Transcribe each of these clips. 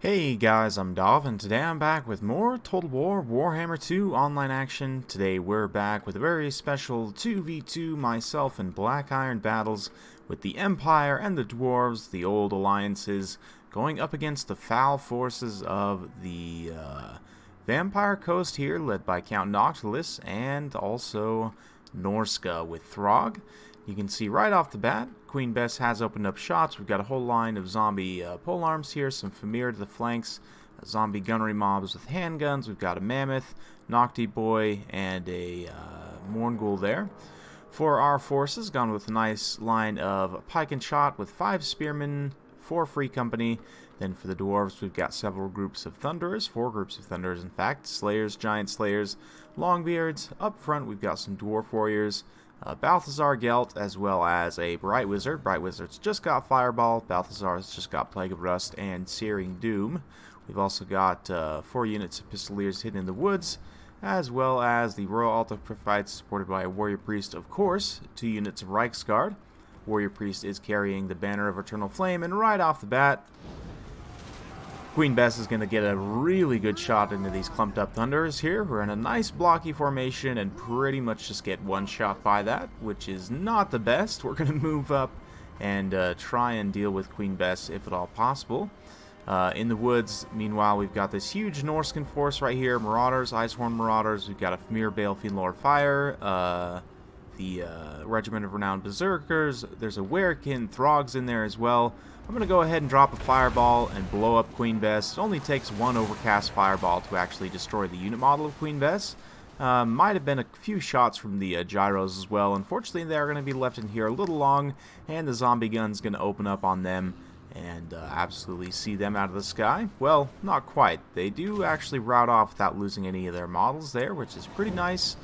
Hey guys, I'm Dov, and today I'm back with more Total War Warhammer 2 online action. Today we're back with a very special 2v2 myself and Black Iron battles with the Empire and the Dwarves, the old alliances, going up against the foul forces of the Vampire Coast here, led by Count Noctilus, and also Norsca with Throg. You can see right off the bat, Queen Bess has opened up shots. We've got a whole line of zombie polearms here, some Famir to the flanks, zombie gunnery mobs with handguns. We've got a Mammoth, Nocti Boy, and a Morngul there. For our forces, gone with a nice line of pike and shot with 5 spearmen, 4 free company. Then for the dwarves, we've got several groups of thunderers, 4 groups of thunderers in fact, slayers, giant slayers, longbeards. Up front, we've got some dwarf warriors, Balthazar Gelt, as well as a Bright Wizard. Bright Wizard's just got Fireball, Balthazar's just got Plague of Rust and Searing Doom. We've also got 4 units of Pistoliers hidden in the woods, as well as the Royal Altar Pyrphites supported by a Warrior Priest, of course, 2 units of Reiksguard. Warrior Priest is carrying the Banner of Eternal Flame, and right off the bat, Queen Bess is going to get a really good shot into these clumped up Thunderers here. We're in a nice blocky formation and pretty much just get one shot by that, which is not the best. We're going to move up and try and deal with Queen Bess if at all possible. In the woods, meanwhile, we've got this huge Norscan force right here. Marauders, Icehorn Marauders. We've got a Famir Balefiend Lord Fire, the Regiment of Renowned Berserkers. There's a Werekin, Throg's in there as well. I'm going to go ahead and drop a fireball and blow up Queen Bess. It only takes 1 overcast fireball to actually destroy the unit model of Queen Bess. Might have been a few shots from the gyros as well. Unfortunately, they're going to be left in here a little long, and the zombie gun's going to open up on them and absolutely see them out of the sky. Well, not quite. They do actually rout off without losing any of their models there, which is pretty nice.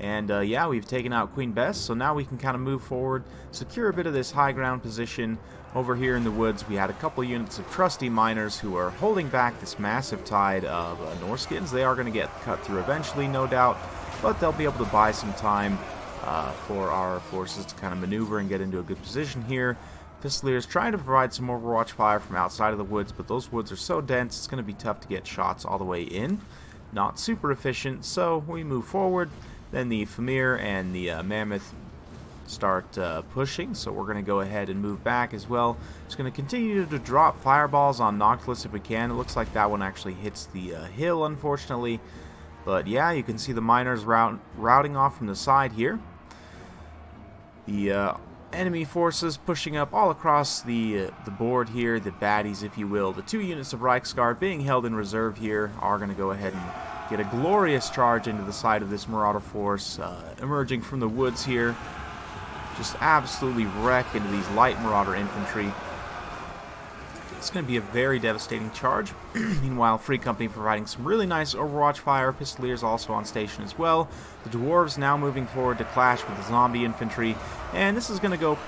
And yeah, we've taken out Queen Bess, so now we can kind of move forward, secure a bit of this high ground position. Over here in the woods, we had a couple units of trusty miners who are holding back this massive tide of Norskins. They are going to get cut through eventually, no doubt, but they'll be able to buy some time for our forces to kind of maneuver and get into a good position here. Pistoliers trying to provide some overwatch fire from outside of the woods, but those woods are so dense, it's going to be tough to get shots all the way in. Not super efficient, so we move forward. Then the Famir and the Mammoth start pushing, so we're going to go ahead and move back as well. Just going to continue to drop fireballs on Noctilus if we can. It looks like that one actually hits the hill, unfortunately. But yeah, you can see the miners routing off from the side here. The enemy forces pushing up all across the board here, the baddies if you will. The 2 units of Reiksguard being held in reserve here are going to go ahead and get a glorious charge into the side of this Marauder force, emerging from the woods here. Just absolutely wreck into these light Marauder infantry. It's going to be a very devastating charge. Meanwhile, Free Company providing some really nice overwatch fire. Pistoliers also on station as well. The Dwarves now moving forward to clash with the zombie infantry. And this is going to go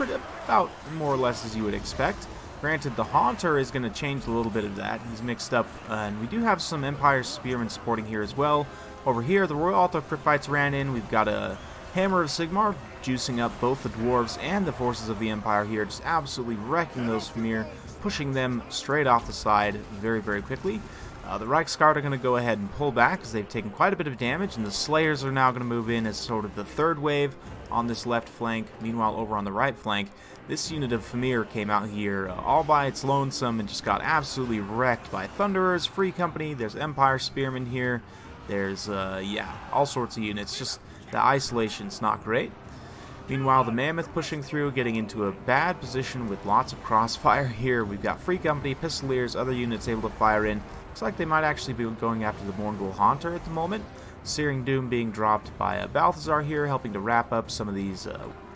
about more or less as you would expect. Granted, the Haunter is going to change a little bit of that. He's mixed up, and we do have some Empire Spearmen supporting here as well. Over here, the Royal Altar Pyrphites ran in. We've got a Hammer of Sigmar juicing up both the Dwarves and the forces of the Empire here, just absolutely wrecking those Famir, pushing them straight off the side very, very quickly. The Reiksguard are going to go ahead and pull back because they've taken quite a bit of damage, and the Slayers are now going to move in as sort of the third wave on this left flank. Meanwhile, over on the right flank, this unit of Famir came out here all by its lonesome and just got absolutely wrecked by Thunderers, Free Company. There's Empire Spearmen here. There's, yeah, all sorts of units. Just the isolation's not great. Meanwhile, the Mammoth pushing through, getting into a bad position with lots of crossfire here. We've got Free Company, Pistoliers, other units able to fire in. Looks like they might actually be going after the Morngul Haunter at the moment. Searing Doom being dropped by Balthazar here, helping to wrap up some of these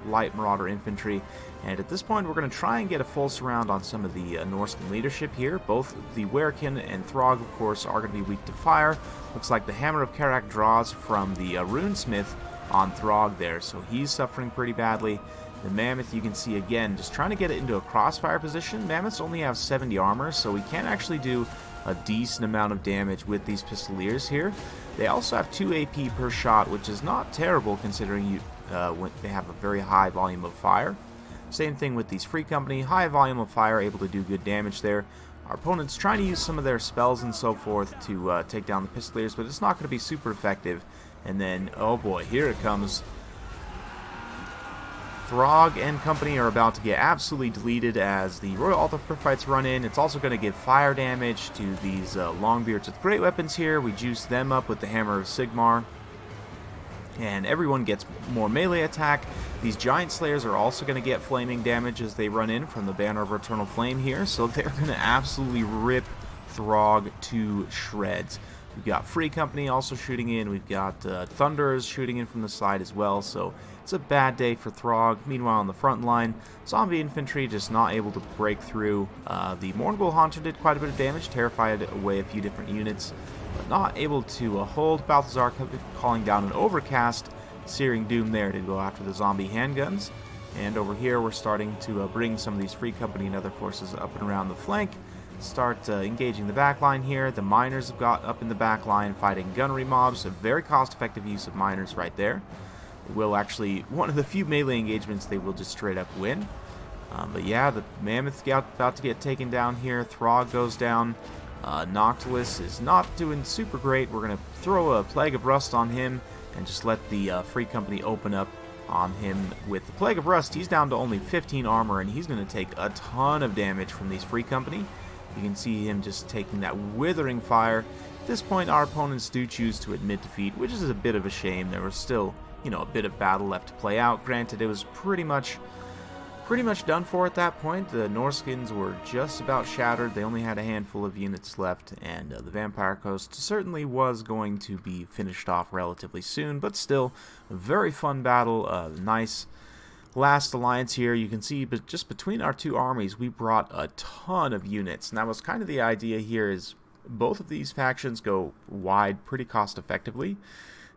light Marauder infantry. And at this point, we're going to try and get a full surround on some of the Norscan leadership here. Both the Werekin and Throg, of course, are going to be weak to fire. Looks like the Hammer of Karak draws from the Runesmith on Throg there, so he's suffering pretty badly. The Mammoth, you can see again, just trying to get it into a crossfire position. Mammoths only have 70 armor, so we can actually do a decent amount of damage with these Pistoliers here. They also have 2 AP per shot, which is not terrible considering when they have a very high volume of fire. Same thing with these Free Company, high volume of fire, able to do good damage there. Our opponent's trying to use some of their spells and so forth to take down the Pistoliers, but it's not going to be super effective. And then, oh boy, here it comes. Throg and company are about to get absolutely deleted as the Royal Altar Fights run in. It's also going to give fire damage to these Longbeards with great weapons here. We juice them up with the Hammer of Sigmar. And everyone gets more melee attack. These Giant Slayers are also going to get flaming damage as they run in from the Banner of Eternal Flame here. So they're going to absolutely rip Throg to shreds. We've got Free Company also shooting in. We've got Thunderers shooting in from the side as well. So it's a bad day for Throg. Meanwhile, on the front line, Zombie Infantry just not able to break through. The Mourngul Haunter did quite a bit of damage, terrified away a few different units, but not able to hold. Balthazar calling down an Overcast. Searing Doom there to go after the zombie handguns. And over here, we're starting to bring some of these Free Company and other forces up and around the flank. Start engaging the backline here. The miners have got up in the backline fighting gunnery mobs. A very cost-effective use of miners right there. It will actually, one of the few melee engagements they will just straight up win. But yeah, the Mammoth's about to get taken down here. Throg goes down. Noctilus is not doing super great. We're going to throw a Plague of Rust on him and just let the Free Company open up on him with the Plague of Rust. He's down to only 15 armor, and he's going to take a ton of damage from these Free Company. You can see him just taking that withering fire. At this point, our opponents do choose to admit defeat, which is a bit of a shame. There was still, you know, a bit of battle left to play out. Granted, it was pretty much done for at that point. The Norscans were just about shattered. They only had a handful of units left, and the Vampire Coast certainly was going to be finished off relatively soon, but still, a very fun battle. Nice last alliance here. You can see, but just between our two armies, we brought a ton of units, and that was kind of the idea here, is both of these factions go wide pretty cost effectively.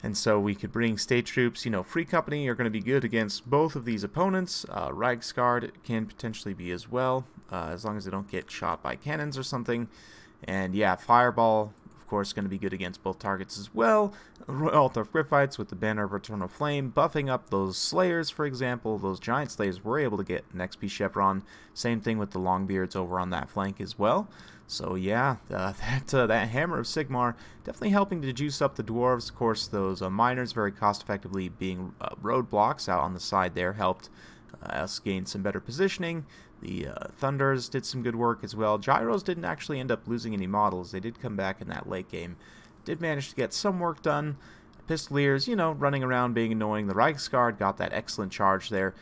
And so we could bring state troops. You know, Free Company are going to be good against both of these opponents. Reichsguard can potentially be as well, as long as they don't get shot by cannons or something. And yeah, Fireball, of course, going to be good against both targets as well. Royal Altar Fights with the Banner of Eternal Flame, buffing up those Slayers, for example. Those Giant Slayers were able to get an XP Chevron. Same thing with the Longbeards over on that flank as well. So yeah, that Hammer of Sigmar definitely helping to juice up the Dwarves. Of course, those miners very cost-effectively being roadblocks out on the side there helped us gain some better positioning. The Thunders did some good work as well. Gyros didn't actually end up losing any models. They did come back in that late game. Did manage to get some work done. Pistoliers, you know, running around being annoying. The Reichsguard got that excellent charge there.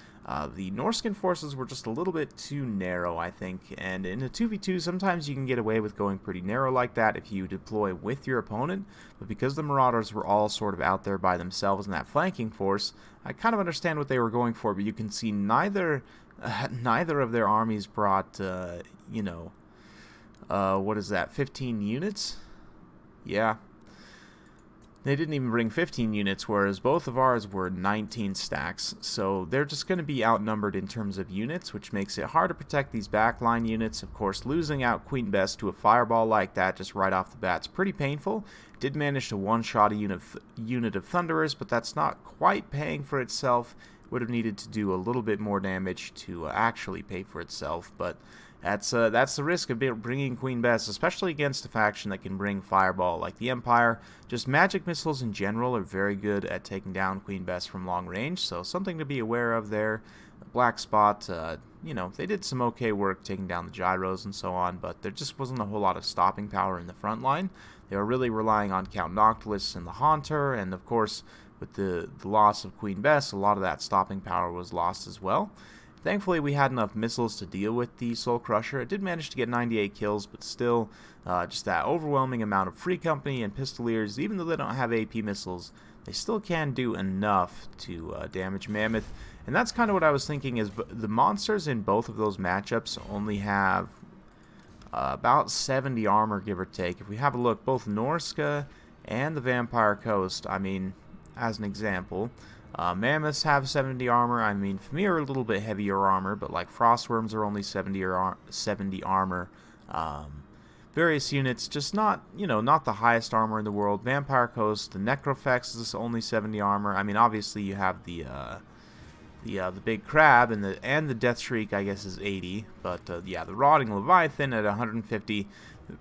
The Norscan forces were just a little bit too narrow, I think, and in a 2v2 sometimes you can get away with going pretty narrow like that if you deploy with your opponent, but because the Marauders were all sort of out there by themselves in that flanking force, I kind of understand what they were going for, but you can see neither of their armies brought, you know, what is that, 15 units? Yeah. They didn't even bring 15 units, whereas both of ours were 19 stacks. So they're just going to be outnumbered in terms of units, which makes it hard to protect these backline units. Of course, losing out Queen Bess to a fireball like that just right off the bat is pretty painful. Did manage to one-shot a unit of Thunderers, but that's not quite paying for itself. Would have needed to do a little bit more damage to actually pay for itself, but that's the risk of bringing Queen Bess, especially against a faction that can bring Fireball like the Empire. Just magic missiles in general are very good at taking down Queen Bess from long range, so something to be aware of there. Black Spot, you know, they did some okay work taking down the Gyros and so on, but there just wasn't a whole lot of stopping power in the front line. They were really relying on Count Noctilus and the Haunter, and of course, with the loss of Queen Bess, a lot of that stopping power was lost as well. Thankfully, we had enough missiles to deal with the Soul Crusher. It did manage to get 98 kills, but still, just that overwhelming amount of Free Company and Pistoliers, even though they don't have AP missiles, they still can do enough to damage Mammoth. And that's kind of what I was thinking, is the monsters in both of those matchups only have about 70 armor, give or take. If we have a look, both Norsca and the Vampire Coast, I mean, as an example, Mammoths have 70 armor. I mean, Famir are a little bit heavier armor, but like Frostworms are only 70 armor. Various units, just not, you know, not the highest armor in the world. Vampire Coast, the Necrofex is only 70 armor. I mean, obviously you have the The big crab and the death shriek, I guess, is 80. But yeah, the rotting leviathan at 150.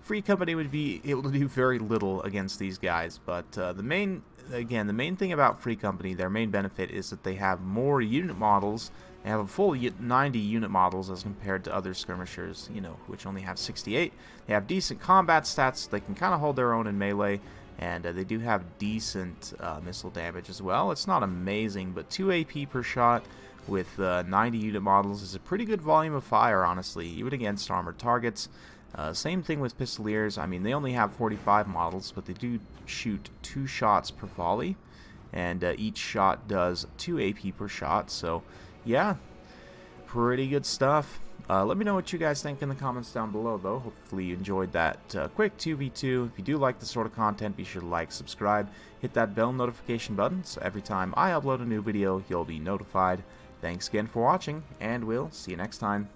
Free Company would be able to do very little against these guys. But the main thing about Free Company, their main benefit is that they have more unit models. They have a full 90 unit models as compared to other skirmishers, you know, which only have 68. They have decent combat stats, so they can kind of hold their own in melee. And they do have decent missile damage as well. It's not amazing, but 2 AP per shot with 90 unit models is a pretty good volume of fire, honestly, even against armored targets. Same thing with Pistoliers. I mean, they only have 45 models, but they do shoot 2 shots per volley. And each shot does 2 AP per shot, so yeah, pretty good stuff. Let me know what you guys think in the comments down below, though. Hopefully you enjoyed that quick 2v2. If you do like this sort of content, be sure to like, subscribe, hit that bell notification button, so every time I upload a new video, you'll be notified. Thanks again for watching, and we'll see you next time.